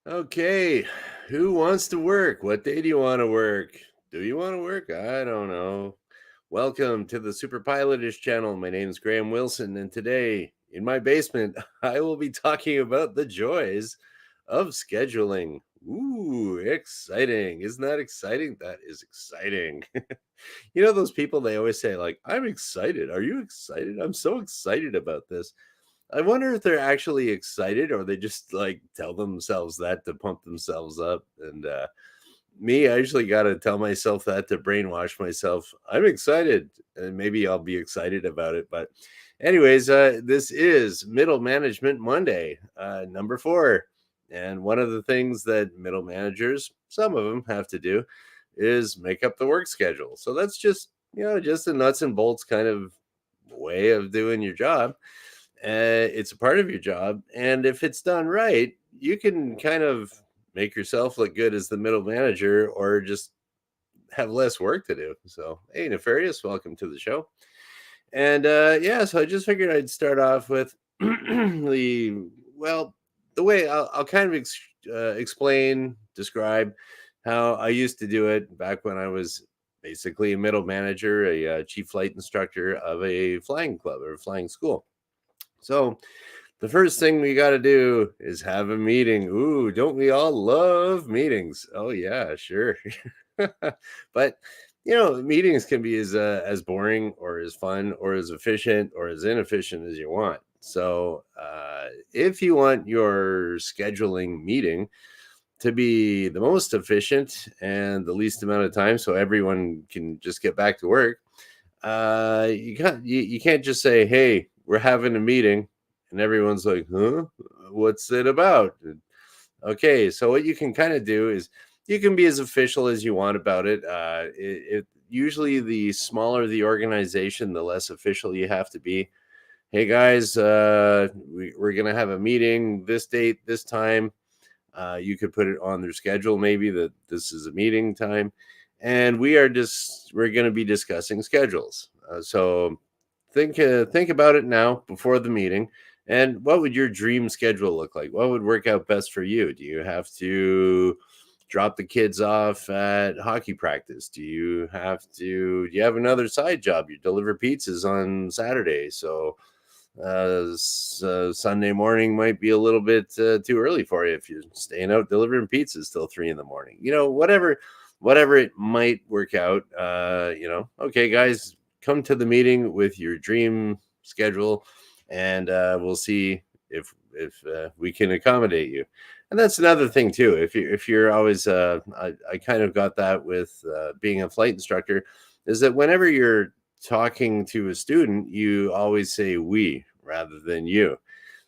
Okay, who wants to work? What day do you want to work? Do you want to work? I don't know. Welcome to the superpilotish channel. My name is Graham Wilson, and today in my basement, I will be talking about the joys of scheduling. Ooh, exciting. Isn't that exciting? That is exciting. You know, those people, they always say, like, I'm excited. Are you excited? I'm so excited about this. I wonder if they're actually excited or they just like tell themselves that to pump themselves up. And me, I usually got to tell myself that to brainwash myself. I'm excited, and maybe I'll be excited about it. But, anyways, this is Middle Management Monday, number 4. And one of the things that middle managers, some of them, have to do is make up the work schedule. So that's just, just a nuts and bolts kind of way of doing your job. It's a part of your job, and if it's done right, you can kind of make yourself look good as the middle manager, or just have less work to do. So, hey, Nefarious, welcome to the show. And yeah, so I just figured I'd start off with well, the way I'll kind of explain, describe how I used to do it back when I was basically a middle manager, a chief flight instructor of a flying club or a flying school. So, the first thing we got to do is have a meeting. Ooh, don't we all love meetings? Oh yeah, sure. But meetings can be as boring or as fun or as efficient or as inefficient as you want. So, if you want your scheduling meeting to be the most efficient and the least amount of time, so everyone can just get back to work, you can't just say, "Hey, we're having a meeting," and everyone's like, "Huh? What's it about?" Okay, so what you can kind of do is you can be as official as you want about it. It usually, the smaller the organization, the less official you have to be. Hey guys, we're gonna have a meeting this date, this time. You could put it on their schedule, maybe that this is a meeting time, and we're going to be discussing schedules. So think about it now before the meeting. And what would your dream schedule look like? What would work out best for you? Do you have to drop the kids off at hockey practice? Do you have another side job? You deliver pizzas on Saturday, so Sunday morning might be a little bit too early for you if you're staying out delivering pizzas till 3 in the morning. Whatever it might work out. Okay, guys, come to the meeting with your dream schedule, and we'll see if we can accommodate you. And that's another thing too. If you're always, I kind of got that with being a flight instructor, is that whenever you're talking to a student, you always say we rather than you.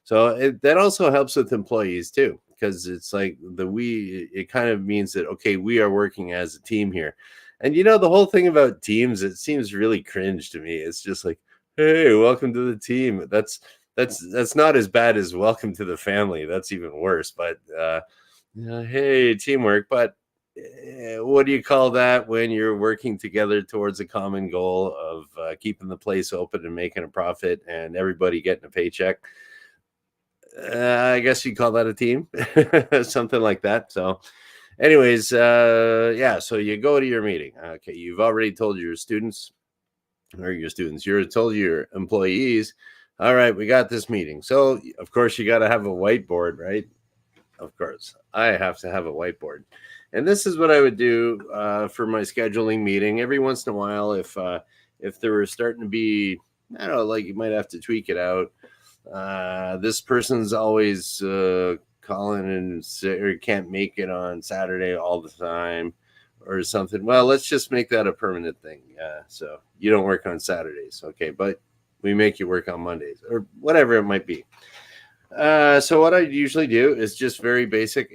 So that also helps with employees too, because it's like the we, it kind of means that, okay, we are working as a team here. And the whole thing about teams, it seems really cringe to me. It's just like, hey, welcome to the team. That's not as bad as welcome to the family. That's even worse. But hey, teamwork. But what do you call that when you're working together towards a common goal of keeping the place open and making a profit and everybody getting a paycheck? I guess you call that a team, something like that. So, anyways, yeah. So you go to your meeting. Okay, you've already told your students, you're told your employees. All right, we got this meeting. So, of course, you got to have a whiteboard, right? Of course, I have to have a whiteboard. And this is what I would do for my scheduling meeting every once in a while. If there were starting to be, I don't know, like you might have to tweak it out. This person's always calling and say, or can't make it on Saturday all the time or something. Well, let's just make that a permanent thing. So you don't work on Saturdays, okay? But we make you work on Mondays or whatever it might be. So what I usually do is just very basic.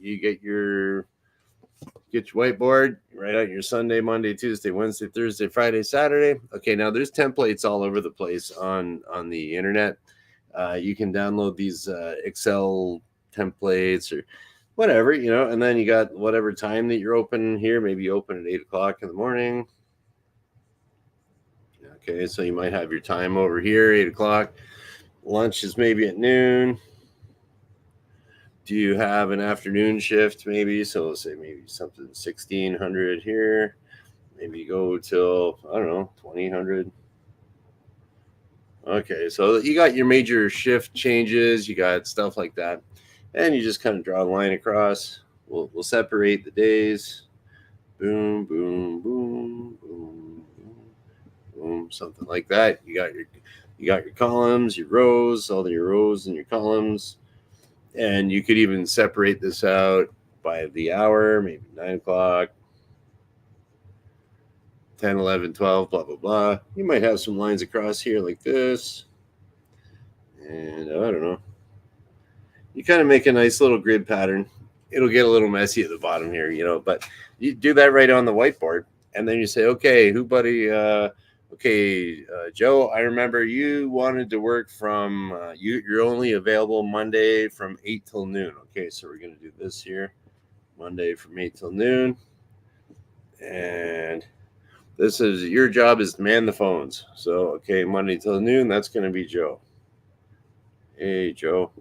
You get your whiteboard, write out your Sunday, Monday, Tuesday, Wednesday, Thursday, Friday, Saturday. Okay, now there's templates all over the place on the internet. You can download these Excel templates or whatever, and then you got whatever time that you're open here. Maybe you open at 8 o'clock in the morning. Okay, so you might have your time over here, 8 o'clock. Lunch is maybe at noon. Do you have an afternoon shift maybe? So let's say maybe something 1600 here. Maybe go till, I don't know, 2000. Okay, so you got your major shift changes, you got stuff like that, and you just kind of draw a line across. We'll separate the days. Boom, boom, boom, boom, boom, boom, something like that. You got your columns, your rows, all your rows and your columns, and you could even separate this out by the hour, maybe 9 o'clock, 10, 11, 12, blah, blah, blah. You might have some lines across here like this. And I don't know. You kind of make a nice little grid pattern. It'll get a little messy at the bottom here, but you do that right on the whiteboard. And then you say, okay, Joe, I remember you wanted to work from, you're only available Monday from 8 till noon. Okay, so we're going to do this here. Monday from 8 till noon. And this is your job is to man the phones. So, okay, Monday till noon, that's going to be Joe. Hey, Joe.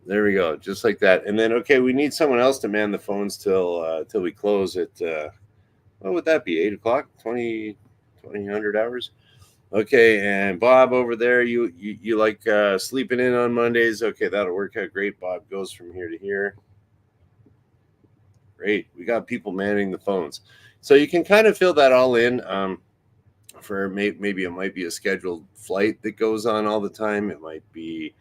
There we go, just like that. And then, okay, we need someone else to man the phones till we close at, what would that be, 8 o'clock, 2000 hours? Okay, and Bob over there, you like sleeping in on Mondays? Okay, that'll work out great. Bob goes from here to here. Great, we got people manning the phones. So you can kind of fill that all in. For maybe it might be a scheduled flight that goes on all the time. It might be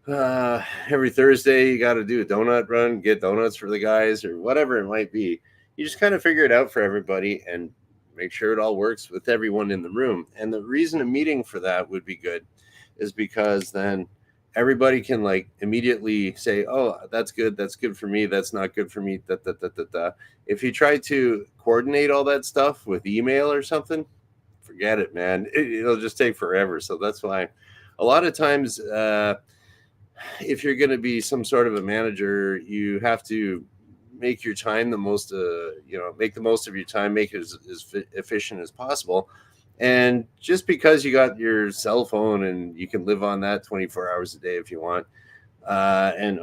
every Thursday you got to do a donut run, get donuts for the guys, or whatever it might be. You just kind of figure it out for everybody and make sure it all works with everyone in the room. And the reason a meeting for that would be good is because then everybody can like immediately say, oh, that's good for me, that's not good for me, If you try to coordinate all that stuff with email or something, forget it, man. It'll just take forever. So that's why a lot of times if you're going to be some sort of a manager, you have to make your time make the most of your time, make it as efficient as possible. And just because you got your cell phone and you can live on that 24 hours a day if you want, and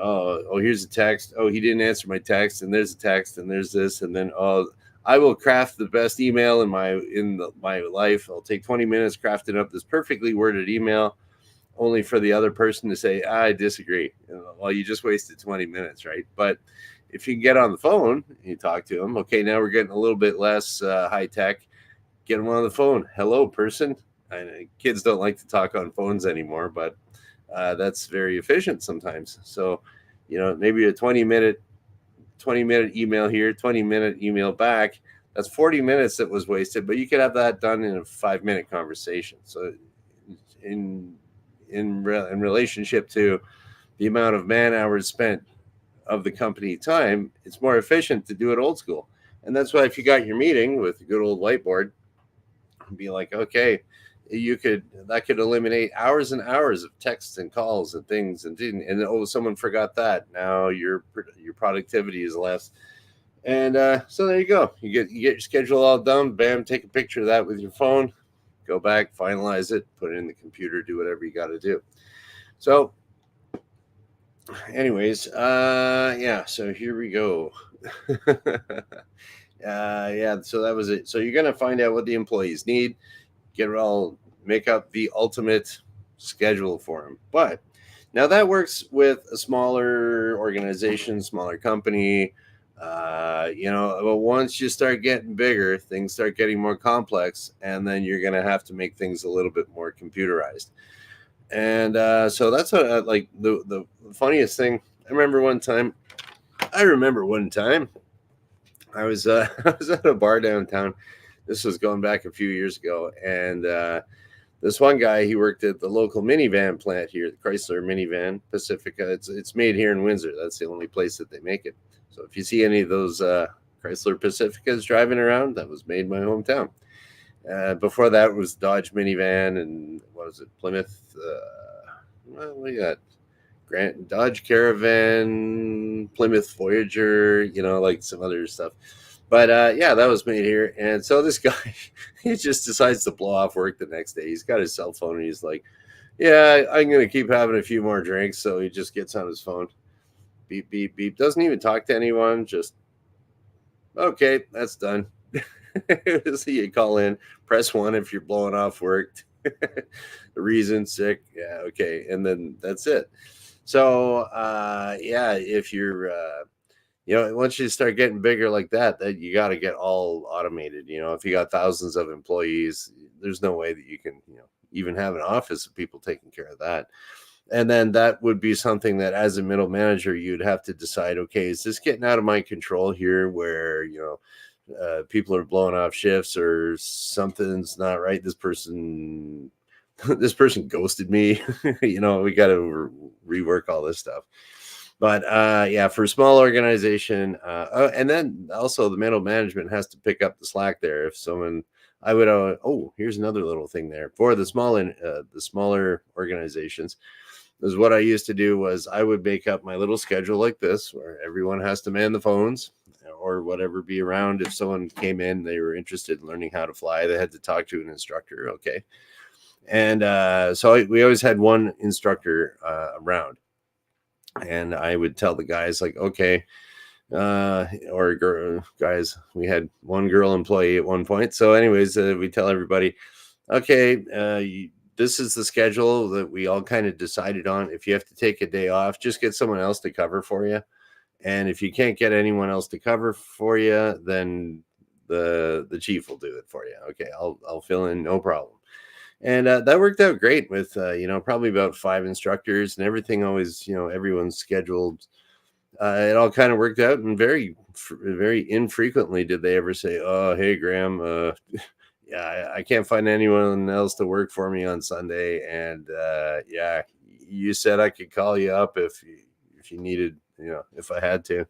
here's a text. Oh, he didn't answer my text, and there's a text, and there's this, and then I will craft the best email in my life. I'll take 20 minutes crafting up this perfectly worded email, only for the other person to say, I disagree. Well, you just wasted 20 minutes, right? But if you can get on the phone and you talk to them, okay, now we're getting a little bit less high tech. Get them on the phone. Hello, person. Kids don't like to talk on phones anymore, but that's very efficient sometimes. So, maybe a 20-minute email here, 20-minute email back. That's 40 minutes that was wasted, but you could have that done in a 5-minute conversation. So in relationship to the amount of man hours spent of the company time, it's more efficient to do it old school. And that's why if you got your meeting with a good old whiteboard, be like, okay, that could eliminate hours and hours of texts and calls and things and someone forgot that. Now your productivity is less. And so there you go. You get your schedule all done. Bam, take a picture of that with your phone. Go back, finalize it, put it in the computer, do whatever you got to do. So anyways, so here we go. So that was it. So you're going to find out what the employees need, get it all, make up the ultimate schedule for them. But now that works with a smaller organization, smaller company. But once you start getting bigger, things start getting more complex, and then you're going to have to make things a little bit more computerized. And so that's like the funniest thing. I remember one time I was at a bar downtown. This was going back a few years ago, and this one guy, he worked at the local minivan plant here, the Chrysler minivan Pacifica. It's made here in Windsor. That's the only place that they make it. So if you see any of those Chrysler Pacificas driving around, that was made in my hometown. Before that was Dodge minivan, and what was it, Plymouth? We got Dodge Caravan, Plymouth Voyager, like some other stuff. But that was made here. And so this guy, he just decides to blow off work the next day. He's got his cell phone and he's like, yeah, I'm going to keep having a few more drinks. So he just gets on his phone. beep, beep, beep. Doesn't even talk to anyone. Just, okay, that's done. So you call in, press one if you're blowing off work. Reason, sick. Yeah, okay. And then that's it. So, yeah, if you're, once you start getting bigger like that, then you got to get all automated. If you got thousands of employees, there's no way that you can, even have an office of people taking care of that. And then that would be something that as a middle manager, you'd have to decide, okay, is this getting out of my control here where, people are blowing off shifts or something's not right. This person ghosted me. We got to rework all this stuff. But yeah, for a small organization, and then also the middle management has to pick up the slack there. If someone, I would, here's another little thing there for the smaller organizations. Is what I used to do was I would make up my little schedule like this, where everyone has to man the phones or whatever, be around. If someone came in, they were interested in learning how to fly, they had to talk to an instructor. Okay. And so we always had one instructor around. And I would tell the guys, like, okay, guys, we had one girl employee at one point. So anyways, we tell everybody, okay, this is the schedule that we all kind of decided on. If you have to take a day off, just get someone else to cover for you. And if you can't get anyone else to cover for you, then the chief will do it for you. Okay, I'll fill in, no problem. And that worked out great with probably about 5 instructors, and everything always, everyone's scheduled. It all kind of worked out, and very very infrequently did they ever say, oh, hey, Graham, yeah, I can't find anyone else to work for me on Sunday. And yeah, you said I could call you up if you needed, if I had to.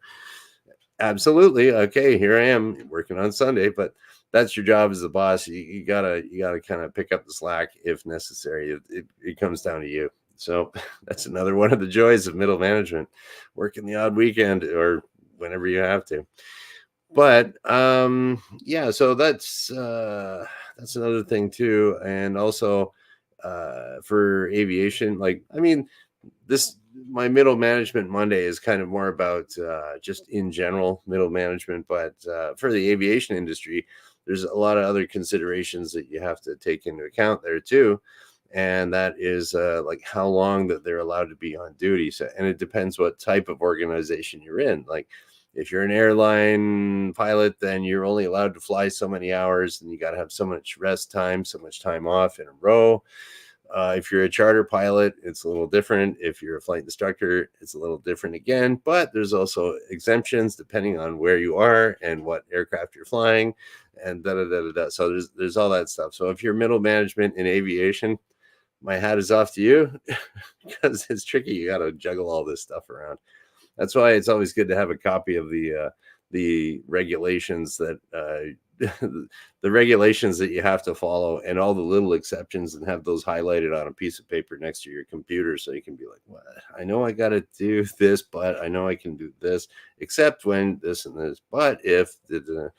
Absolutely. Okay, here I am working on Sunday, but that's your job as the boss. You gotta kind of pick up the slack if necessary. It comes down to you. So that's another one of the joys of middle management, working the odd weekend or whenever you have to. But yeah, so that's another thing too. And also for aviation, like, I mean, my middle management Monday is kind of more about just in general middle management, but for the aviation industry, there's a lot of other considerations that you have to take into account there too. And that is like how long that they're allowed to be on duty. So, and it depends what type of organization you're in. Like, if you're an airline pilot, then you're only allowed to fly so many hours, and you got to have so much rest time, so much time off in a row. If you're a charter pilot, it's a little different. If you're a flight instructor, it's a little different again. But there's also exemptions depending on where you are and what aircraft you're flying, and da da da da da. So there's all that stuff. So if you're middle management in aviation, my hat is off to you because it's tricky. You got to juggle all this stuff around. That's why it's always good to have a copy of the regulations that the regulations that you have to follow, and all the little exceptions, and have those highlighted on a piece of paper next to your computer, so you can be like, well, I know I got to do this, but I know I can do this, except when this and this. But if the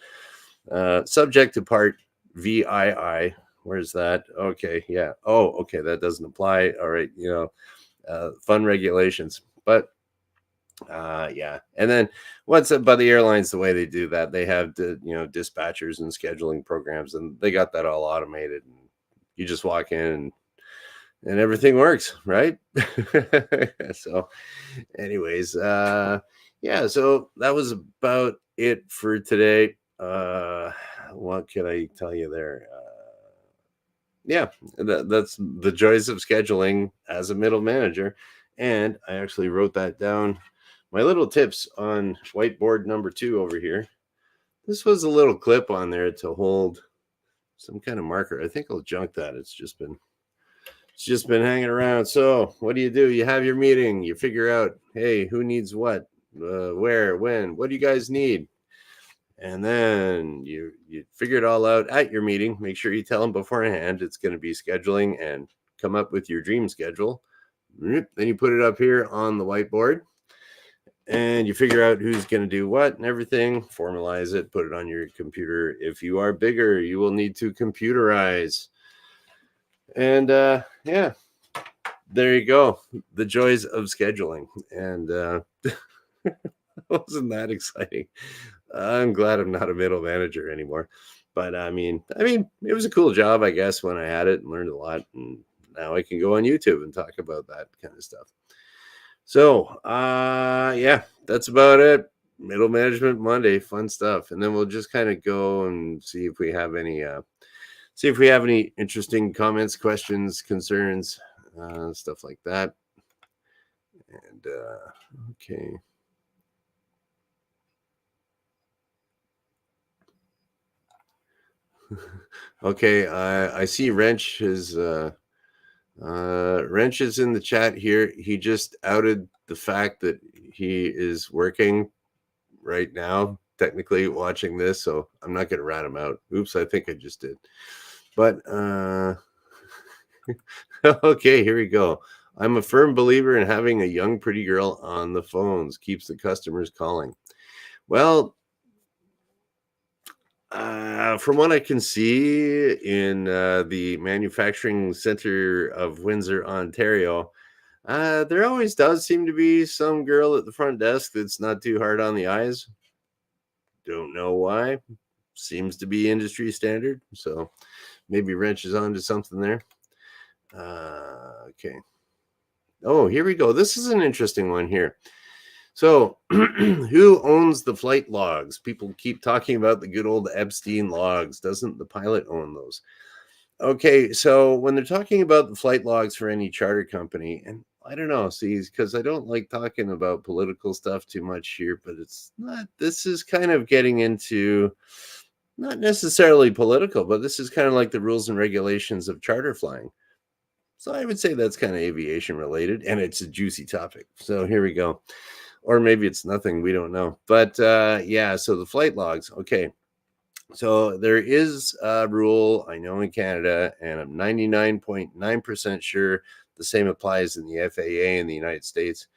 subject to part VII, where's that? Okay, yeah. Oh, okay, that doesn't apply. All right, fun regulations. But yeah. And then what's by the airlines, the way they do that, they have dispatchers and scheduling programs, and they got that all automated, and you just walk in and everything works, right? So anyways, yeah, so that was about it for today. What can I tell you there? Yeah, that's the joys of scheduling as a middle manager. And I actually wrote that down, my little tips on whiteboard number 2 over here. This was a little clip on there to hold some kind of marker. I think I'll junk that. It's just been hanging around. So what do? You have your meeting, you figure out, hey, who needs what, where, when, what do you guys need? And then you figure it all out at your meeting. Make sure you tell them beforehand it's going to be scheduling, and come up with your dream schedule. Then you put it up here on the whiteboard, and you figure out who's going to do what and everything. Formalize it, put it on your computer. If you are bigger, you will need to computerize. And yeah, there you go. The joys of scheduling. And Wasn't that exciting. I'm glad I'm not a middle manager anymore. But I mean, it was a cool job, I guess, when I had it and learned a lot. And now I can go on YouTube and talk about that kind of stuff. So, yeah, that's about it. Middle management Monday, fun stuff. And then we'll just kind of go and see if we have any interesting comments, questions, concerns, stuff like that. And okay. Okay, I see Wrench is in the chat here. He just outed the fact that he is working right now, technically watching this, so I'm not gonna rat him out. Oops, I think I just did. But okay, here we go. I'm a firm believer in having a young pretty girl on the phones, keeps the customers calling. Well, from what I can see in the manufacturing center of Windsor, Ontario, there always does seem to be some girl at the front desk that's not too hard on the eyes. Don't know why. Seems to be industry standard. So maybe Wrench is onto something there. Okay. Oh, here we go. This is an interesting one here. So, who owns the flight logs? People keep talking about the good old Epstein logs. Doesn't the pilot own those? Okay, so when they're talking about the flight logs for any charter company, and I don't know, see, because I don't like talking about political stuff too much here, but it's not, this is kind of getting into not necessarily political, but this is kind of like the rules and regulations of charter flying. So I would say that's kind of aviation related, and it's a juicy topic. So here we go. Or maybe it's nothing, we don't know. But yeah, so the flight logs. Okay. So there is a rule I know in Canada, and I'm 99.9% sure the same applies in the FAA in the United States.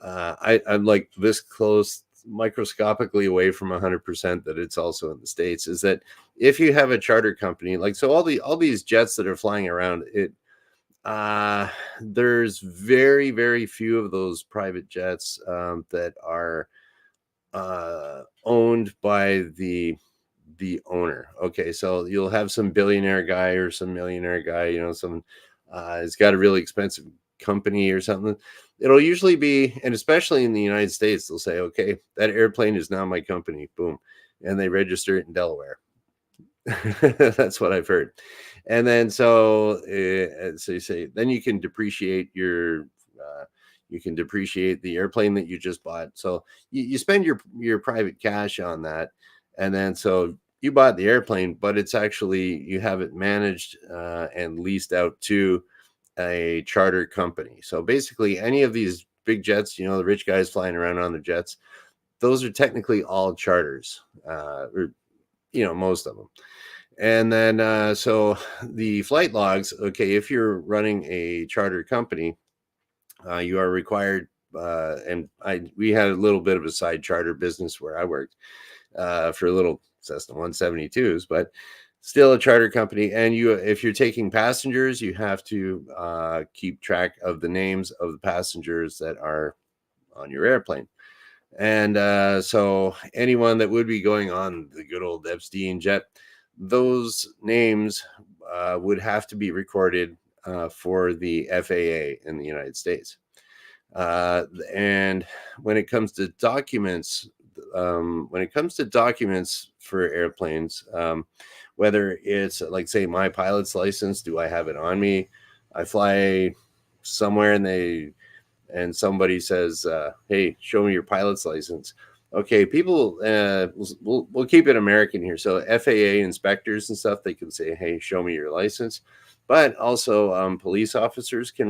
I'm like this close, microscopically away from 100% that it's also in the States. Is that if you have a charter company, like so, all these jets that are flying around, there's very, very few of those private jets that are owned by the owner. So you'll have some billionaire guy or some millionaire guy, some has got a really expensive company or something. It'll usually be, and especially in the United States, they'll say, okay, that airplane is now my company, boom, and they register it in Delaware. That's what I've heard. And then so you say then you can depreciate the airplane that you just bought. So you spend your private cash on that, and then so you bought the airplane, but it's actually you have it managed and leased out to a charter company. So basically, any of these big jets, the rich guys flying around on the jets, those are technically all charters, or most of them. And then so the flight logs. Okay, if you're running a charter company, you are required. We had a little bit of a side charter business where I worked for a little Cessna 172s, but still a charter company. And if you're taking passengers, you have to keep track of the names of the passengers that are on your airplane. And so anyone that would be going on the good old Epstein jet, those names would have to be recorded for the FAA in the United States. And when it comes to documents, for airplanes, whether it's like, say, my pilot's license, do I have it on me? I fly somewhere and somebody says, hey, show me your pilot's license. Okay, people, we'll keep it American here. So FAA inspectors and stuff, they can say, hey, show me your license. But also police officers can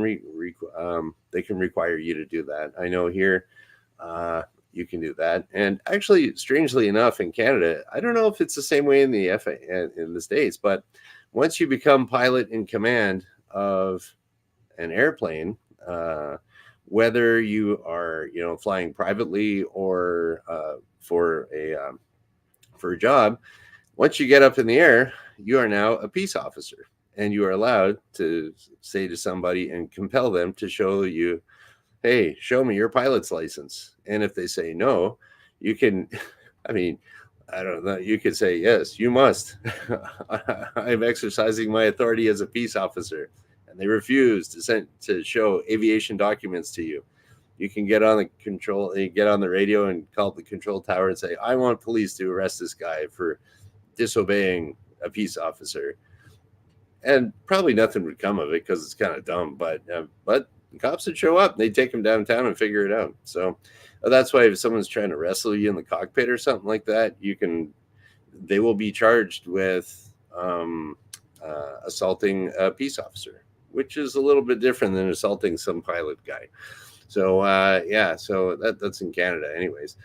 they can require you to do that. I know here you can do that. And actually, strangely enough, in Canada, I don't know if it's the same way in the FAA in the States, but once you become pilot in command of an airplane, whether you are flying privately or for a job, once you get up in the air, you are now a peace officer, and you are allowed to say to somebody and compel them to show you hey, show me your pilot's license. And if they say no, you can, I mean, I don't know, you could say, yes, you must. I'm exercising my authority as a peace officer. And they refuse to show aviation documents to you. You can get on the radio and call the control tower and say, I want police to arrest this guy for disobeying a peace officer. And probably nothing would come of it because it's kind of dumb. But the cops would show up. They'd take them downtown and figure it out. So that's why if someone's trying to wrestle you in the cockpit or something like that, they will be charged with assaulting a peace officer, which is a little bit different than assaulting some pilot guy. So so that's in Canada, anyways.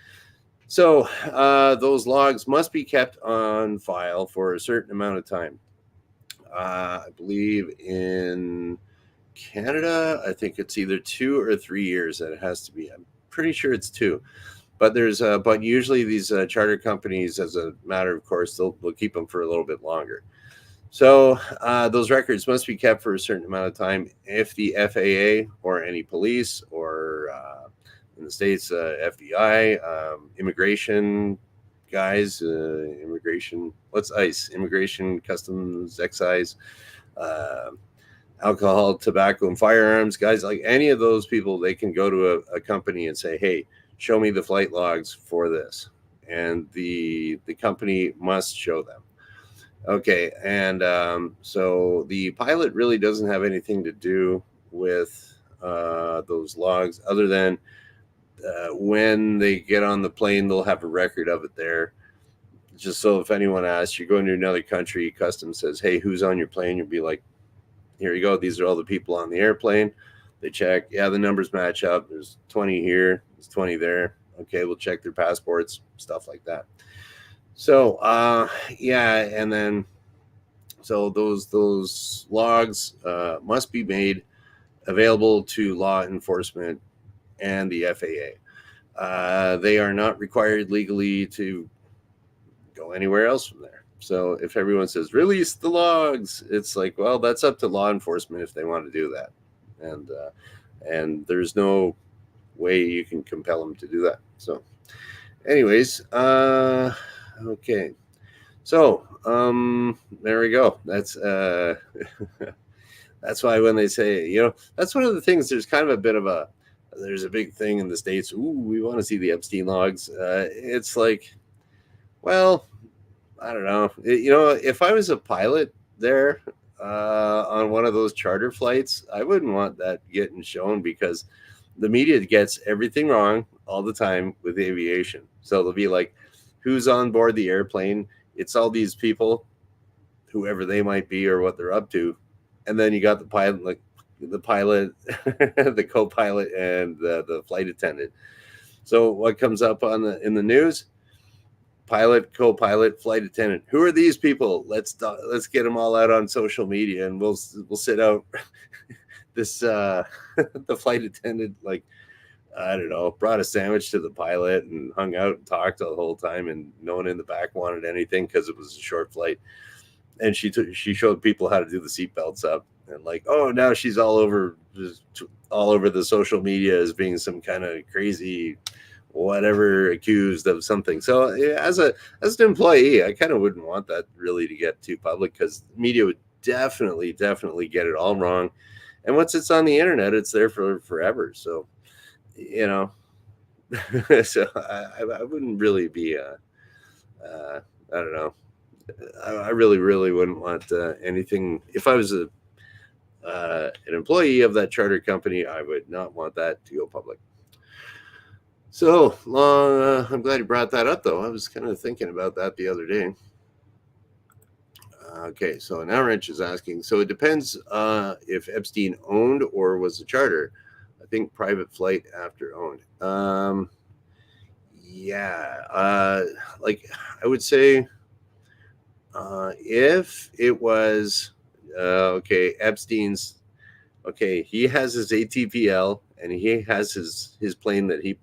So those logs must be kept on file for a certain amount of time. I believe in Canada, I think it's either 2 or 3 years that it has to be. I'm pretty sure it's 2. But but usually these charter companies, as a matter of course, they'll keep them for a little bit longer. So those records must be kept for a certain amount of time. If the FAA or any police or in the States, FBI, immigration guys, what's ICE? Immigration, Customs, Excise, alcohol, tobacco, and firearms guys, like any of those people, they can go to a company and say, hey, show me the flight logs for this. And the company must show them. Okay, and so the pilot really doesn't have anything to do with those logs other than when they get on the plane, they'll have a record of it there. Just so if anyone asks, you're going to another country, Customs says, hey, who's on your plane? You'll be like, here you go. These are all the people on the airplane. They check. Yeah, the numbers match up. There's 20 here. There's 20 there. Okay, we'll check their passports, stuff like that. So, and then, so those logs must be made available to law enforcement and the FAA. They are not required legally to go anywhere else from there. So if everyone says release the logs, it's like, well, that's up to law enforcement if they want to do that, and there's no way you can compel them to do that. So, anyways, okay, so there we go. That's that's why when they say, that's one of the things. There's kind of there's a big thing in the States. Ooh, we want to see the Epstein logs. It's like, well, I don't know. If I was a pilot there on one of those charter flights, I wouldn't want that getting shown because the media gets everything wrong all the time with aviation. So they'll be like, who's on board the airplane? It's all these people, whoever they might be or what they're up to. And then you got the pilot, the co-pilot, and the flight attendant. So what comes up in the news? Pilot, co-pilot, flight attendant. Who are these people? Let's get them all out on social media, and we'll sit out this the flight attendant, like, I don't know, brought a sandwich to the pilot and hung out and talked the whole time, and no one in the back wanted anything because it was a short flight. And she showed people how to do the seatbelts up, and like, oh, now she's all over the social media as being some kind of crazy whatever, accused of something. So as an employee, I kind of wouldn't want that really to get too public, because media would definitely get it all wrong. And once it's on the internet, it's there for forever. So, so I wouldn't really be, I don't know. I really wouldn't want anything. If I was an employee of that charter company, I would not want that to go public. So, I'm glad you brought that up, though. I was kind of thinking about that the other day. Okay, so now Wrench is asking, so it depends if Epstein owned or was a charter. I think private flight after owned. Like I would say, if it was, Epstein's, he has his ATPL and he has his plane that he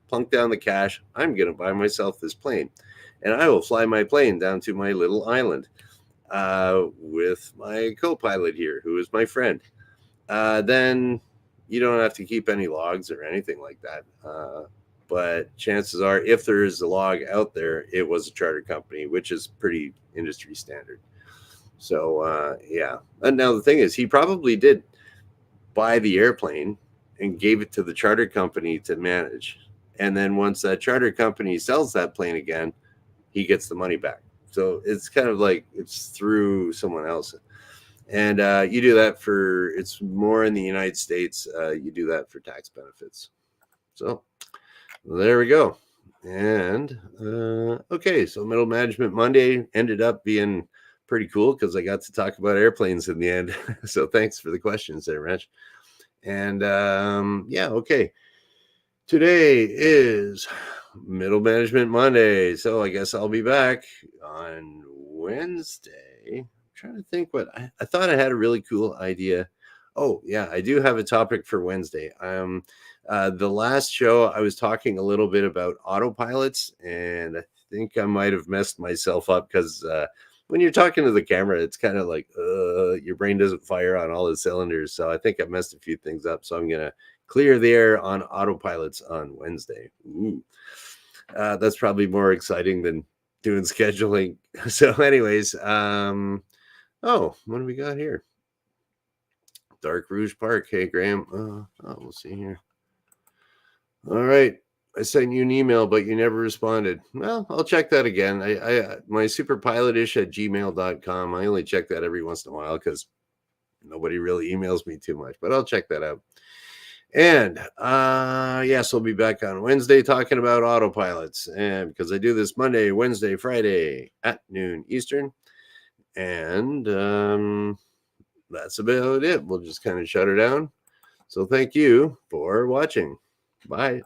plunked down the cash. I'm going to buy myself this plane, and I will fly my plane down to my little island with my co-pilot here, who is my friend. Then you don't have to keep any logs or anything like that. But chances are, if there is a log out there, it was a charter company, which is pretty industry standard. So yeah. And now the thing is, he probably did buy the airplane and gave it to the charter company to manage. And then once that charter company sells that plane again, he gets the money back. So it's kind of like it's through someone else. And you do that for, it's more in the United States. You do that for tax benefits. So there we go. And okay, so Middle Management Monday ended up being pretty cool because I got to talk about airplanes in the end. So thanks for the questions there, Rich. And yeah, okay. Today is Middle Management Monday. So I guess I'll be back on Wednesday. I'm trying to think what I thought I had a really cool idea. Oh, yeah, I do have a topic for Wednesday. The last show I was talking a little bit about autopilots, and I think I might have messed myself up because when you're talking to the camera, it's kind of like your brain doesn't fire on all the cylinders. So I think I messed a few things up. So I'm gonna clear the air on autopilots on Wednesday. Ooh. That's probably more exciting than doing scheduling. So, anyways, oh, what do we got here? Dark Rouge Park. Hey, Graham. Oh, we'll see here. All right. I sent you an email, but you never responded. Well, I'll check that again. My superpilotish at gmail.com. I only check that every once in a while because nobody really emails me too much, but I'll check that out. And yes, I'll be back on Wednesday talking about autopilots. And because I do this Monday, Wednesday, Friday at noon Eastern. And that's about it. We'll just kind of shut her down. So thank you for watching. Bye.